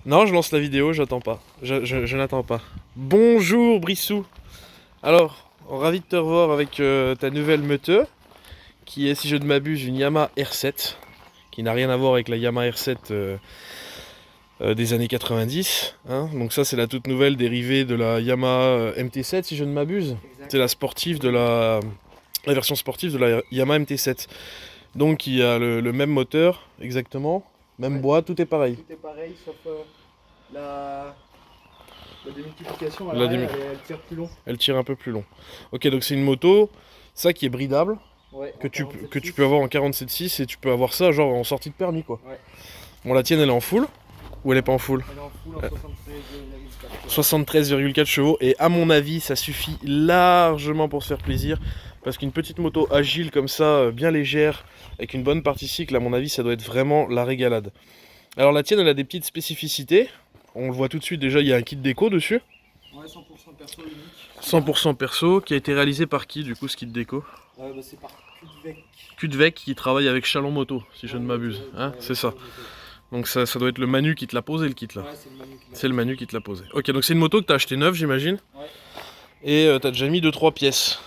Non, je lance la vidéo, j'attends pas. Je n'attends pas. Bonjour Brissou. Alors, ravi de te revoir avec ta nouvelle moto, qui est, si je ne m'abuse, une Yamaha R7, qui n'a rien à voir avec la Yamaha R7 des années 90. Hein. Donc ça, c'est la toute nouvelle dérivée de la Yamaha MT7, si je ne m'abuse. Exact. C'est la sportive de la version sportive de la Yamaha MT7. Donc il y a le même moteur, exactement, même Ouais. bois, tout est pareil. Tout est pareil, sauf la... la démultiplication à La l'arrière, démul- elle tire plus long. Elle tire un peu plus long. Ok, donc c'est une moto, ça qui est bridable, Ouais, que en que tu 47.6. peux avoir en 47.6 et tu peux avoir ça genre en sortie de permis quoi. Ouais. Bon, la tienne elle est en full ou elle est pas en full? Elle est en full en 73,4. 73,4 chevaux et à mon avis ça suffit largement pour se faire plaisir parce qu'une petite moto agile comme ça, bien légère, avec une bonne partie cycle, à mon avis ça doit être vraiment la régalade. Alors la tienne elle a des petites spécificités, on le voit tout de suite déjà, il y a un kit déco dessus, Ouais, 100% perso unique. 100% perso, qui a été réalisé par qui du coup ce kit déco? Bah, c'est par Cudvec. Cudvec qui travaille avec Chalon Moto, si je ne Ouais, m'abuse, ouais, hein, ouais, c'est ça. ouais. Donc ça doit être le Manu qui te l'a posé le kit là. Ouais, c'est le Manu qui l'a C'est le fait. Manu qui te l'a posé. Ok, donc c'est une moto que t'as acheté neuve j'imagine. Ouais. Et t'as déjà mis 2-3 pièces.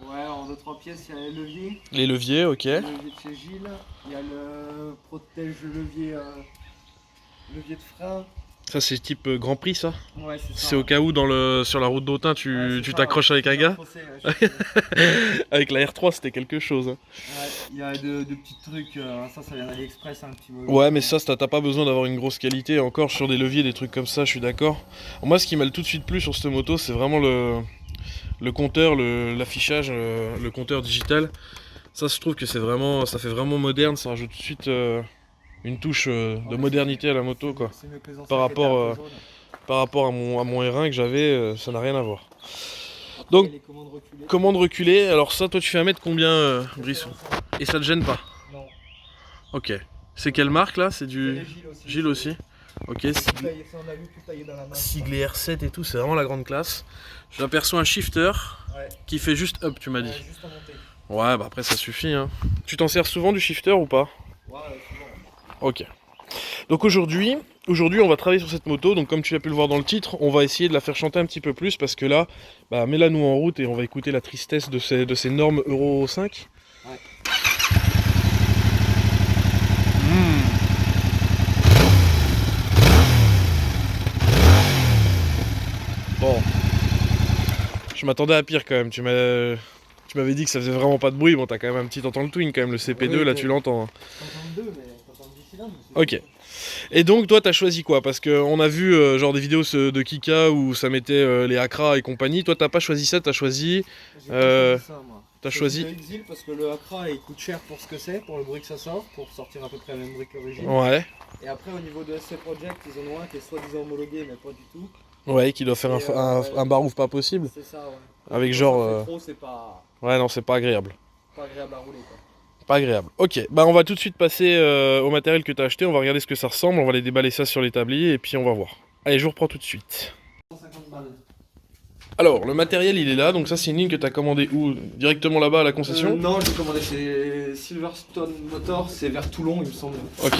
Ouais, en 2-3 pièces, il y a les leviers. Les leviers, ok. Le levier de chez Gilles. Il y a le protège-levier levier de frein. Ça c'est type Grand Prix ça. Ouais, c'est ça. C'est au cas où sur la route d'Autun Ouais, tu c'est ça, t'accroches ouais. avec un gars. Fossé, ouais, je sais. Avec la R3 c'était quelque chose. Hein. Ouais, il y a de petits trucs, ça vient d'AliExpress un petit peu. Ouais mais ça t'as pas besoin d'avoir une grosse qualité. Encore sur des leviers, des trucs comme ça, je suis d'accord. Moi ce qui m'a tout de suite plu sur cette moto c'est vraiment le compteur, l'affichage, le compteur digital. Ça je trouve que ça fait vraiment moderne, ça rajoute tout de suite une touche de modernité à la moto quoi. C'est mieux que les anciens Par qui étaient rapport, un peu jaunes. par rapport à mon R1 que j'avais, ça n'a rien à voir. Après, Donc, il y a les commandes reculées. commande reculée, alors ça toi tu fais 1 mètre combien Brissou? Et ça te gêne pas? Non, Ok. C'est quelle marque là? C'est il y a du les Gilles aussi. Gilles aussi. Ok, Tout taillé, ça, on a vu tout taillé dans la main. siglé R7 et tout, c'est vraiment la grande classe. J'aperçois un shifter Ouais, qui fait juste up, tu m'as dit. ouais, juste en montée. Ouais, bah après ça suffit. Hein. Tu t'en sers souvent du shifter ou pas? Ouais, souvent. Ok. Donc aujourd'hui, on va travailler sur cette moto. Donc comme tu as pu le voir dans le titre, on va essayer de la faire chanter un petit peu plus parce que là, bah, mets-la nous en route et on va écouter la tristesse de ces normes Euro 5. Ouais. Bon, je m'attendais à pire quand même. Tu m'avais dit que ça faisait vraiment pas de bruit. Bon, t'as quand même un petit entend le twin quand même. Le CP2 Oui, là, oui. tu l'entends. Hein. 52, mais 70 cylindres. Ok. Et donc toi t'as choisi quoi? Parce qu'on a vu genre des vidéos de Kika où ça mettait les Accra et compagnie. Toi t'as pas choisi ça, t'as choisi... J'ai Euh, pas choisi ça, moi. t'as J'ai choisi... le Exil parce que le Accra il coûte cher pour ce que c'est, pour le bruit que ça sort, pour sortir à peu près le même bruit que l'origine. Ouais. Et après au niveau de SC Project, ils en ont un qui est soi-disant homologué mais pas du tout. Ouais, qui doit faire Et, un barouf pas possible. C'est ça, ouais. Avec Quand genre... ça fait trop, c'est pas Ouais non c'est pas agréable. agréable à rouler quoi. Pas agréable. Ok, bah on va tout de suite passer au matériel que t'as acheté. On va regarder ce que ça ressemble. On va les déballer ça sur l'établi et puis on va voir. Allez, je vous reprends tout de suite. 150 balles. Alors, le matériel il est là. Donc ça c'est une ligne que t'as commandé où? Directement là-bas à la concession? Non, j'ai commandé chez Silverstone Motors, c'est vers Toulon il me semble. Ok.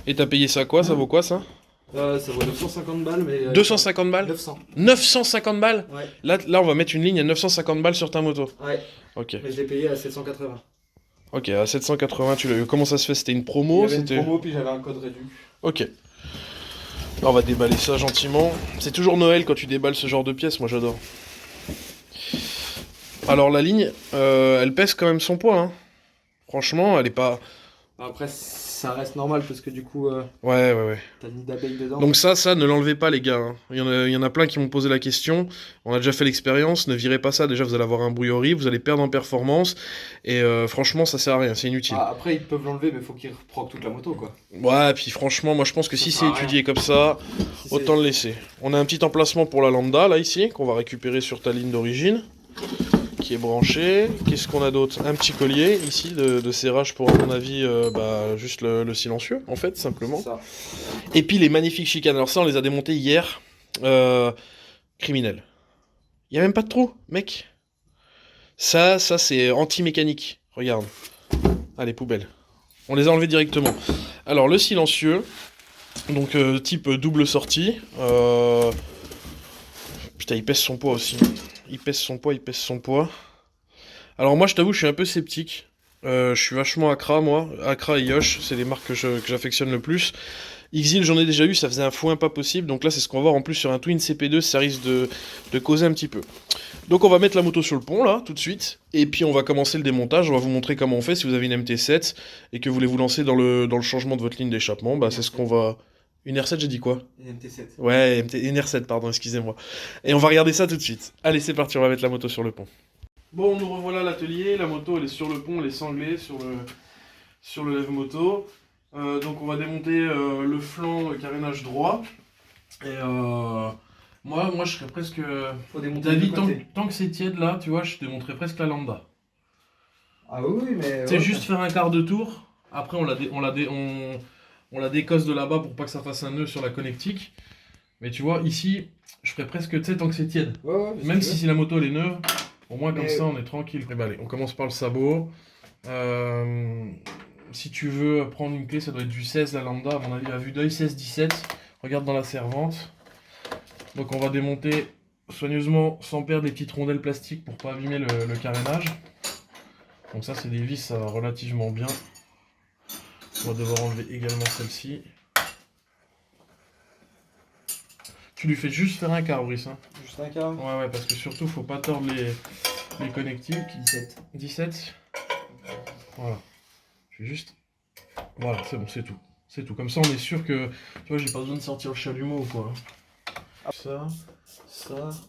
Et t'as payé ça quoi? Ça vaut quoi ça? Ça vaut 950 balles mais... 250 balles? 900. 950 balles? Ouais, Là, on va mettre une ligne à 950 balles sur ta moto. ouais. Ok. Mais je l'ai payé à 780. Ok, à 780, tu l'as eu. Comment ça se fait? C'était une Il y promo? avait une C'était... promo puis j'avais un code réduit. Ok. Là, on va déballer ça gentiment. C'est toujours Noël quand tu déballes ce genre de pièces, moi j'adore. Alors la ligne, elle pèse quand même son poids. Hein. Franchement, elle est pas... Après ça reste normal parce que du coup Ouais. t'as le nid d'abeille dedans. Donc ça, ne l'enlevez pas les gars. Hein. Il y en a plein qui m'ont posé la question. On a déjà fait l'expérience. Ne virez pas ça. Déjà, vous allez avoir un bruit horrible. Vous allez perdre en performance. Et franchement, ça sert à rien. C'est inutile. Après ils peuvent l'enlever mais faut qu'ils reproquent toute la moto quoi. Ouais, puis franchement, moi je pense que Ça si sert c'est à rien. étudié comme ça, Si c'est- autant le laisser. On a un petit emplacement pour la lambda là ici, qu'on va récupérer sur ta ligne d'origine, qui est branché. Qu'est-ce qu'on a d'autre? Un petit collier ici de serrage pour à mon avis juste le silencieux en fait simplement. C'est ça. Et puis les magnifiques chicanes. Alors ça on les a démontés hier. Criminel. Il y a même pas de trou, mec. Ça c'est anti-mécanique. Regarde. Allez, poubelle. On les a enlevés directement. Alors le silencieux. Donc type double sortie. Putain, il pèse son poids aussi. Il pèse son poids. Alors moi je t'avoue je suis un peu sceptique. Je suis vachement Accra moi. Accra et Yosh, c'est les marques que j'affectionne le plus. Exil j'en ai déjà eu, ça faisait un foin pas possible. Donc là c'est ce qu'on va voir en plus sur un Twin CP2, ça risque de causer un petit peu. Donc on va mettre la moto sur le pont là, tout de suite. Et puis on va commencer le démontage, on va vous montrer comment on fait si vous avez une MT7 et que vous voulez vous lancer dans le changement de votre ligne d'échappement. Bah c'est ce qu'on va... Une R7 j'ai dit quoi? Une MT7. Ouais, une R7 pardon, excusez-moi. Et on va regarder ça tout de suite. Allez c'est parti, on va mettre la moto sur le pont. Bon, nous revoilà à l'atelier, la moto elle est sur le pont, elle est sanglée sur le lève-moto. Donc on va démonter le flanc, le carénage droit. Et moi je serais presque... Faut démonter David, les côtés. tant que c'est tiède là, tu vois, je te démonterais presque la lambda. Ah oui, mais... C'est juste faire un quart de tour, après on la décosse de là-bas pour pas que ça fasse un nœud sur la connectique. Mais tu vois, ici, je ferais presque, tu sais, tant que c'est tiède. Ouais, Même si la moto elle est neuve, au moins comme Mais- ça on est tranquille. Et bah, allez, on commence par le sabot. Si tu veux prendre une clé, ça doit être du 16 la lambda, à mon avis, à vue d'œil, 16-17. Regarde dans la servante. Donc on va démonter soigneusement sans perdre les petites rondelles plastiques pour pas abîmer le carénage. Donc ça c'est des vis, ça va relativement bien. On va devoir enlever également celle-ci. Tu lui fais juste faire un quart, Brice. Hein. Juste un quart. Ouais, parce que surtout faut pas tordre les connectiques. 17. Voilà. Je vais juste... Voilà, c'est bon, c'est tout. C'est tout. Comme ça, on est sûr que... Tu vois, j'ai pas besoin de sortir le chalumeau ou quoi. Ça,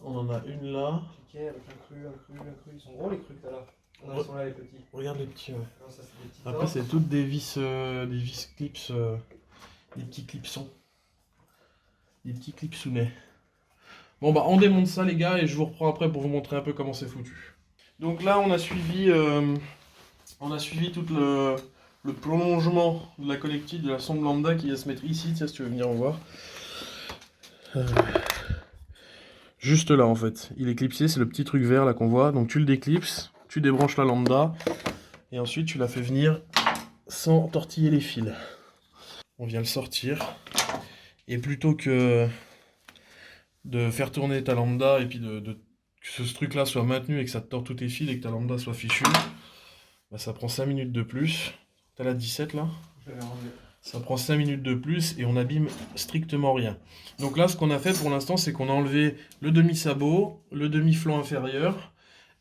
on en a une là. Ok, avec un cru. Ils sont gros les crus que t'as là. Non, ils sont là les petits. Regarde les petits, ouais. Non, ça, c'est des petits Après, torts. c'est toutes des vis clips, des petits clipsons. Des petits clipsounets. Bon, bah, on démonte ça, les gars, et je vous reprends après pour vous montrer un peu comment c'est foutu. Donc là, on a suivi tout le prolongement de la connectique de la sonde lambda qui va se mettre ici, tiens, si tu veux venir en voir. Juste là en fait, il est clipsé, c'est le petit truc vert là qu'on voit, donc tu le déclipses, tu débranches la lambda, et ensuite tu la fais venir sans tortiller les fils. On vient le sortir, et plutôt que de faire tourner ta lambda et puis que ce truc là soit maintenu et que ça te tord tous tes fils et que ta lambda soit fichue, bah ça prend 5 minutes de plus. T'as la 17 là? Ça prend 5 minutes de plus et on abîme strictement rien. Donc là, ce qu'on a fait pour l'instant, c'est qu'on a enlevé le demi-sabot, le demi-flanc inférieur,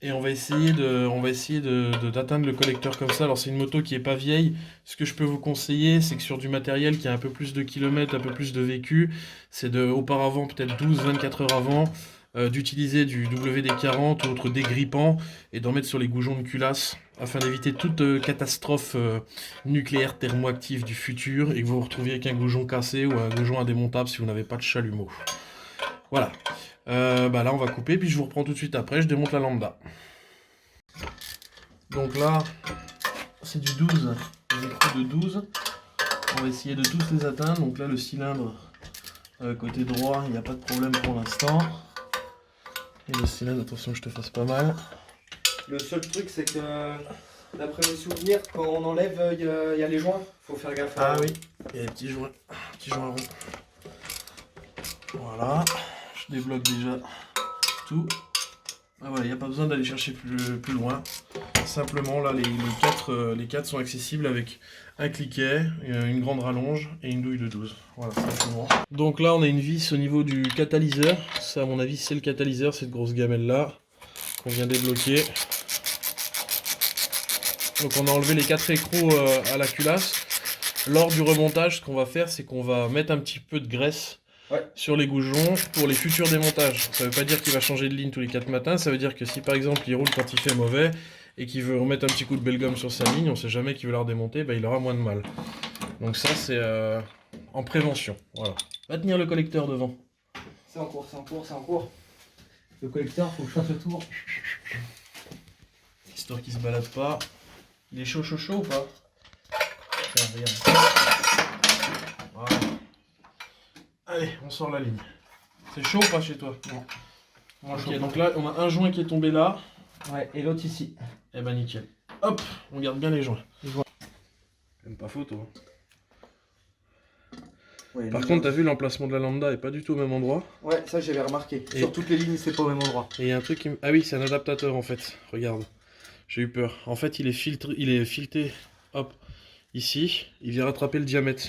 et on va essayer d'atteindre le collecteur comme ça. Alors c'est une moto qui est pas vieille. Ce que je peux vous conseiller, c'est que sur du matériel qui a un peu plus de kilomètres, un peu plus de vécu, c'est auparavant, peut-être 12-24 heures avant, d'utiliser du WD-40 ou autre dégrippant et d'en mettre sur les goujons de culasse afin d'éviter toute catastrophe nucléaire thermoactive du futur et que vous vous retrouviez avec un goujon cassé ou un goujon indémontable si vous n'avez pas de chalumeau. Voilà. Bah là on va couper puis je vous reprends tout de suite après, je démonte la lambda. Donc là c'est du 12, des écrous de 12. On va essayer de tous les atteindre. Donc là le cylindre côté droit, il n'y a pas de problème pour l'instant. Et le cylindre, attention que je te fasse pas mal. Le seul truc, c'est que, d'après mes souvenirs, quand on enlève, il y a les joints. Faut faire gaffe. Ah oui, il y a des petits joints ronds. Voilà, je débloque déjà tout. Ah voilà, il n'y a pas besoin d'aller chercher plus loin. Simplement, là, les quatre sont accessibles avec un cliquet, une grande rallonge et une douille de 12. Voilà, simplement. Donc là, on a une vis au niveau du catalyseur. Ça, à mon avis, c'est le catalyseur, cette grosse gamelle-là, qu'on vient débloquer. Donc on a enlevé les 4 écrous à la culasse. Lors du remontage, ce qu'on va faire, c'est qu'on va mettre un petit peu de graisse sur les goujons pour les futurs démontages. Ça ne veut pas dire qu'il va changer de ligne tous les 4 matins, ça veut dire que si par exemple il roule quand il fait mauvais et qu'il veut remettre un petit coup de belle-gomme sur sa ligne, on ne sait jamais qu'il veut la redémonter, bah, il aura moins de mal. Donc ça c'est en prévention. Voilà. Va tenir le collecteur devant. C'est en cours. Le collecteur, faut que je fasse le tour. Histoire qu'il se balade pas. Il est chaud ou pas? Tiens, regarde. Voilà. Allez, on sort la ligne. C'est chaud ou pas chez toi? Non. Ok, donc là, on a un joint qui est tombé là. Ouais, et l'autre ici. Eh ben nickel. Hop, on garde bien les joints. Même pas photo. Ouais, Par contre, t'as vu, l'emplacement de la lambda est pas du tout au même endroit. Ouais, ça j'avais remarqué. Et- Sur toutes les lignes, c'est pas au même endroit. Et il y a un truc qui me... Ah oui, c'est un adaptateur en fait. Regarde. J'ai eu peur. En fait, il est fileté, hop, ici. Il vient rattraper le diamètre.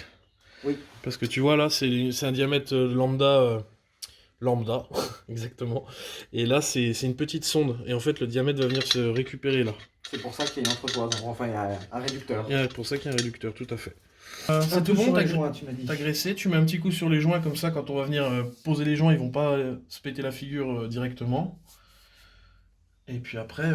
Oui. Parce que tu vois là, c'est un diamètre lambda, exactement. Et là, c'est une petite sonde. Et en fait, le diamètre va venir se récupérer là. C'est pour ça qu'il y a une entretoise. Enfin, il y a un réducteur. Et c'est pour ça qu'il y a un réducteur, tout à fait. C'est tout bon, tu m'as dit. t'as graissé, tu mets un petit coup sur les joints comme ça, quand on va venir poser les joints, ils vont pas se péter la figure directement. Et puis après,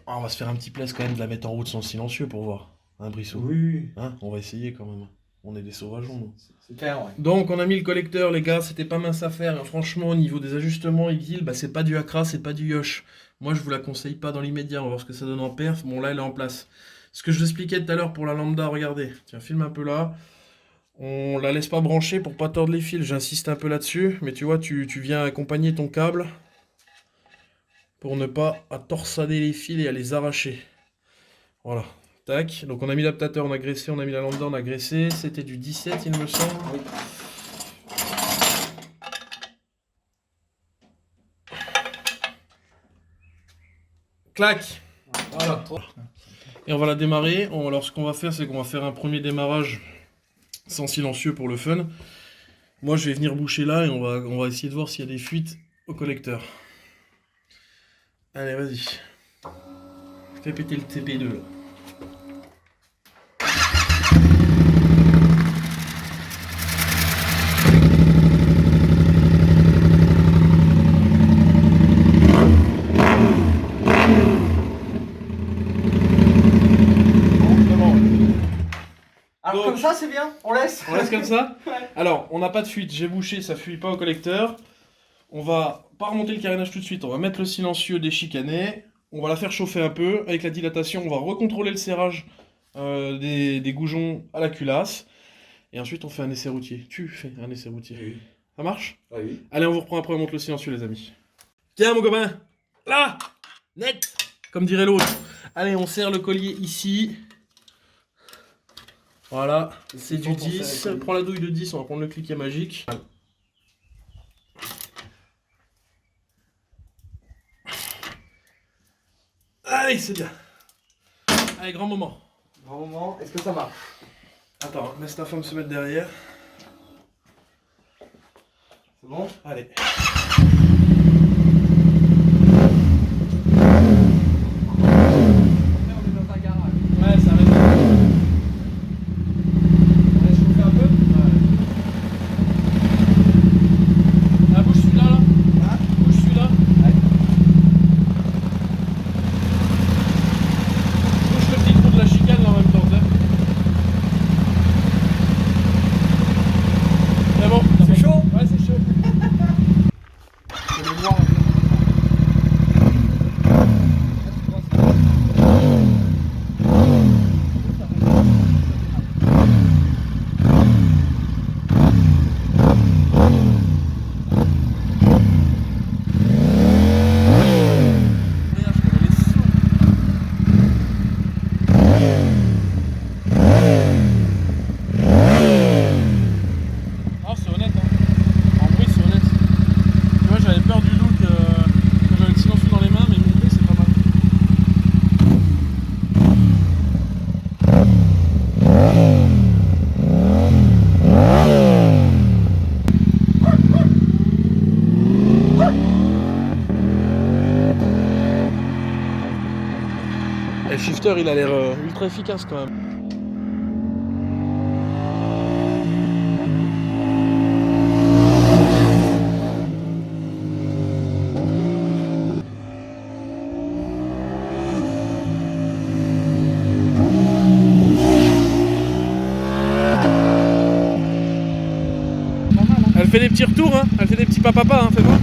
on va se faire un petit place quand même de la mettre en route sans silencieux pour voir. Hein, Brissot? Oui, Hein, on va essayer quand même. On est des sauvageons, nous. c'est clair, ouais. Donc on a mis le collecteur, les gars, c'était pas mince à faire. Franchement, au niveau des ajustements aiguilles, bah, c'est pas du Accra, c'est pas du Yosh. Moi, je vous la conseille pas dans l'immédiat, on va voir ce que ça donne en perf. Bon, là, elle est en place. Ce que je vous expliquais tout à l'heure pour la lambda, regardez. Tiens, filme un peu là. On la laisse pas brancher pour pas tordre les fils, j'insiste un peu là-dessus. Mais tu vois, tu viens accompagner ton câble pour ne pas à torsader les fils et à les arracher. Voilà. Tac, donc on a mis l'adaptateur, on a graissé, on a mis la lambda, on a graissé. C'était du 17, il me semble. Oui. Clac. Voilà. Et on va la démarrer. Alors ce qu'on va faire, c'est qu'on va faire un premier démarrage sans silencieux pour le fun. Moi, je vais venir boucher là et on va essayer de voir s'il y a des fuites au collecteur. Allez, vas-y. Fais péter le TP2 là. Alors Donc- comme ça, c'est bien. On laisse. On laisse comme ça? Ouais. Alors, on n'a pas de fuite. J'ai bouché, ça fuit pas au collecteur. On va pas remonter le carénage tout de suite. On va mettre le silencieux déchicané. On va la faire chauffer un peu. Avec la dilatation, on va recontrôler le serrage des goujons à la culasse. Et ensuite, on fait un essai routier. Tu fais un essai routier. Oui. Ça marche? Ah oui. Allez, on vous reprend après, on monte le silencieux, les amis. Tiens, mon copain. Là. Net. Comme dirait l'autre. Allez, on serre le collier ici. Voilà, c'est du Faut qu'on 10. serre le collier. Prends la douille de 10, on va prendre le cliquet magique. Allez, c'est bien. Allez, grand moment. Grand moment. Est-ce que ça marche? Attends, laisse ta femme se mettre derrière. C'est bon? Allez. On est dans un garage. Ouais, ça reste. On laisse chauffer un peu. Ah, bouge celui-là, là. Hein? Bouge celui-là. Ouais. Bouge le petit trou de la chicane, là, en même temps. T'sais. C'est bon. C'est chaud? Ouais, c'est chaud. Je vais le voir. Ah, c'est honnête, hein. En bruit, c'est honnête. Tu vois, j'avais peur du look quand j'avais le silencieux dans les mains, mais mon bruit, c'est pas mal. Et le shifter, il a l'air ultra efficace quand même. Elle fait des petits retours, hein. Elle fait des petits papapas, hein. Fais voir.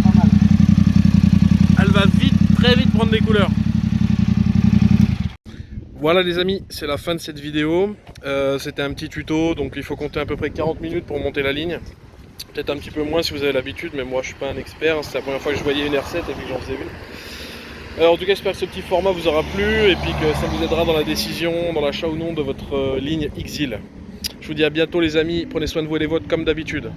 Pas mal. Elle va vite, très vite prendre des couleurs. Voilà les amis, c'est la fin de cette vidéo. C'était un petit tuto, donc il faut compter à peu près 40 minutes pour monter la ligne. Peut-être un petit peu moins si vous avez l'habitude, mais moi je suis pas un expert. C'est la première fois que je voyais une R7 et puis que j'en faisais une. Alors, en tout cas, j'espère que ce petit format vous aura plu et puis que ça vous aidera dans la décision, dans l'achat ou non de votre ligne Exil. Je vous dis à bientôt les amis, prenez soin de vous et des vôtres comme d'habitude.